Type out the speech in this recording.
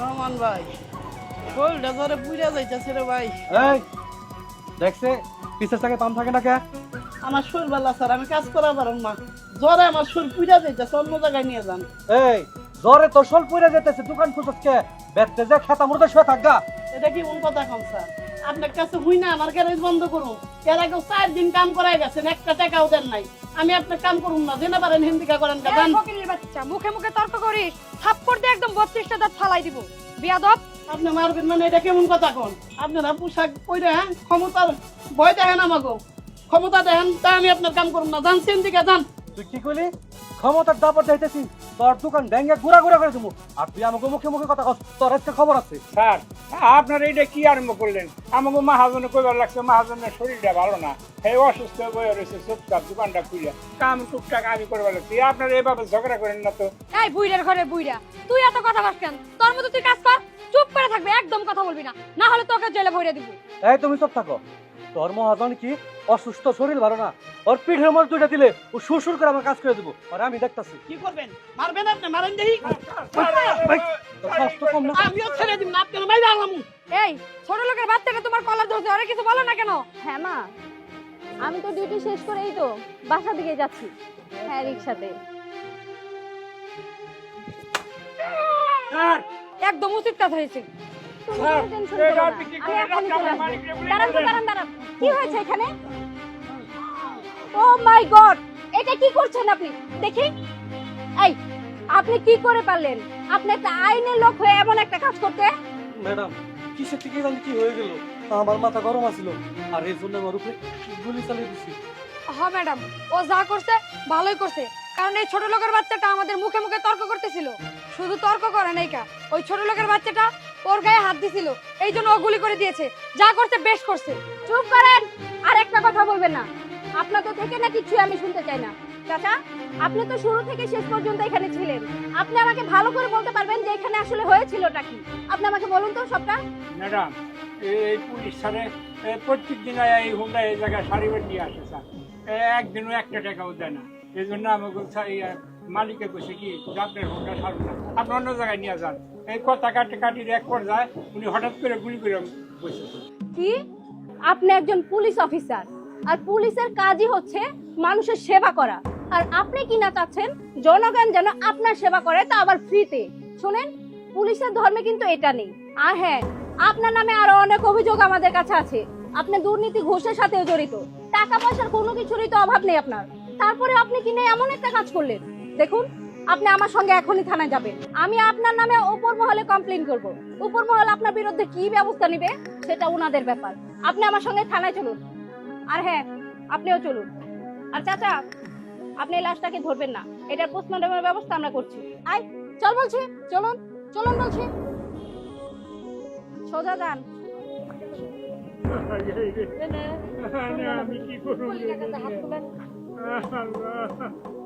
রহমান ভাই শরীরটা ধরে পুড়ে যাইতেছে রে ভাই। এই দেখছে পিছের থেকে পাম থাকে না কে? আমার শরীর ভালো স্যার, আমি কাজ করা পারুম না, জ্বরে আমার শরীর পুড়ে যাইতেছে, অন্য জায়গায় নিয়ে যান। এই জ্বরে তোর শোল পড়ে যেতেছে, দোকান খুঁজছ কে? বেতে যে খেতা মুড়তে শুয়ে থাকগা। এটা কি কোন কথা কম স্যার? আপনার কাছে হুই না আমার গ্যারেজ বন্ধ করুন। এর আগে 4 দিন কাম করাই গেছেন, একটা টাকাও দেন নাই। আমি আপনার কাম করুন না, জেনে পারেন হিন্দিকা করেন কা জান। ফকিরের বাচ্চা মুখে মুখে তর্ক করিস, থাপ্পড় দিয়ে একদম 32টা দাঁত ফালাই দিব। বিয়াদব। আপনি মারবেন মানে এটা কেমন কথা কোন? আপনারা পোশাক পরে ক্ষমতার ভয় দেখেন আমাকে, ক্ষমতা দেখেন, তা আমি আপনার কাম করুন না, জান সিন্দিকা জান। তুই কি কইলি? ক্ষমতার দাপট যাইতেছি, তোর দোকান ভেঙে গুড়া গুড়া করে দেবো। আর তুই আমাকে মুখে মুখে কথা কস, তোর আজকে খবর আছে। স্যার আপনারা এটা কি আরম্ভ করলেন? আমাকে মাহাজনে কইবার লাগছে মাহাজনের শরীরটা ভালো না, এই অসুস্থ হয়ে রয়েছে, চুপচাপ দোকানটা খুলে কাম টুকটাক আমি করবার লাগছে। আপনারা এভাবে ঝগড়া করেন না তো। এই বুইড়ার ঘরে বুইড়া, তুই এত কথা কস কেন? তোর মতো তুই কাজ কর, চুপ করে থাকবে, একদম কথা বলবি না, না হলে তোকে জেলে ভরে দিব। এই তুমি চুপ থাকো। তোর মহাজন কি অসুস্থ, শরীর ভালো না, ওর পিঠের মধ্যে দুইটা দিলে ও সুর করে আমার কাজ করে দেবো। আর আমি দেখতাছি কি করবেন? মারবেন আপনি, মারেন দেখি। তোর স্বাস্থ্য কম না। আমিও ছেড়ে দিব না, আপনার মাইরা আলাম। এই ছোট লোকের বাচ্চাটা তোমার কলার ধরছে, আরে কিছু বলো না কেন? হ্যাঁ মা, আমি তো ডিউটি শেষ করেই তো বাসা দিকে যাচ্ছি। হ্যাঁ, রিক্সাতে। স্যার একদম উচিত কাজ হয়েছে। তুমি স্যার, কোনো টেনশন এটা করো না, আপনি কি আমি করেন? এখনই চলে আসবো। মালিকরে বলে দাঁড়ান তো, দেবেন। দাঁড়ান দাঁড়ান, কি হয়েছে এখানে? ও মাই গড, এটা কি করছেন আপনি? দেখি, এই আপনি কি করে পারলেন? আপনি একটা আইনের লোক হয়ে এমন একটা কাজ করতে? ম্যাডাম কিসের থেকে জানি কি হয়ে গেল, আমার মাথা গরম আছিল আর এই জন্য আমার উপরে গুলি চালিয়ে দিছি। হ্যাঁ ম্যাডাম, ও যা করছে ভালোই করছে, কারণ এই ছোট লোকের বাচ্চাটা আমাদের মুখে মুখে তর্ক করতেছিল। শুধু তর্ক করে নাই কা, ওই ছোট লোকের বাচ্চাটা ওর গায়ে হাত দিছিল, এই জন্য ও গুলি করে দিয়েছে। যা করছে বেশ করছে। চুপ করেন, আর একটা কথা বলবেন না। আপনার তো থেকে না কিছু আমি শুনতে চাই না। চাচা, আপনি তো শুরু থেকে শেষ পর্যন্ত এখানে ছিলেন, আপনি আমাকে ভালো করে বলতে পারবেন যে এখানে আসলে হয়েছিলটা কি? আপনি আমাকে বলুন তো সবটা। ম্যাডাম এই পুলিশ স্যারে প্রত্যেক দিন এই হুন্ডা এই জায়গায় সারিবার নিয়ে আসে স্যার, একদিনও একটা টাকাও দেয় না। এই জন্য আমাকে মালিকে বসে কি আপনার হুন্ডা সারুন না, আপনি অন্য জায়গায় নিয়ে যান। এই কথা কাটি কাটির এক পর্যায়ে উনি হঠাৎ করে গুলি করে বসেছেন। কি? আপনি একজন পুলিশ অফিসার, আর পুলিশের কাজই হচ্ছে মানুষের সেবা করা, আর আপনি কি না চাচ্ছেন জনগণ যেন আপনার সেবা করে, তা আবার ফ্রিতে। শোনেন, পুলিশের ধর্মে কিন্তু এটা নেই। আর হ্যাঁ, আপনার নামে আরো অনেক অভিযোগ আমাদের কাছে আছে। আপনি দুর্নীতি ঘুষের সাথেও জড়িত, টাকা পয়সার কোনো কিছুরই তো অভাব নেই আপনার। তারপরে আপনি কি নিয়ে এমন একটা কাজ করলেন? দেখুন, আপনি আমার সঙ্গে এখনই থানায় যাবেন। আমি আপনার নামে উপর মহলে কমপ্লেইন করব। উপর মহল আপনার বিরুদ্ধে কি ব্যবস্থা নেবে সেটা ওনাদের ব্যাপার। আপনি আমার সঙ্গে থানায় চলুন। আর হ্যাঁ, আপনিও চলুন। আর চাচা, আপনি এই লাশটাকে ধরবেন না, এটার পোস্টমর্টমের ব্যবস্থা আমরা করছি। আই চল বলছি, চলুন চলুন বলছি, সোজা যান। আমি কি করবো? হাত তুলেন। আল্লাহ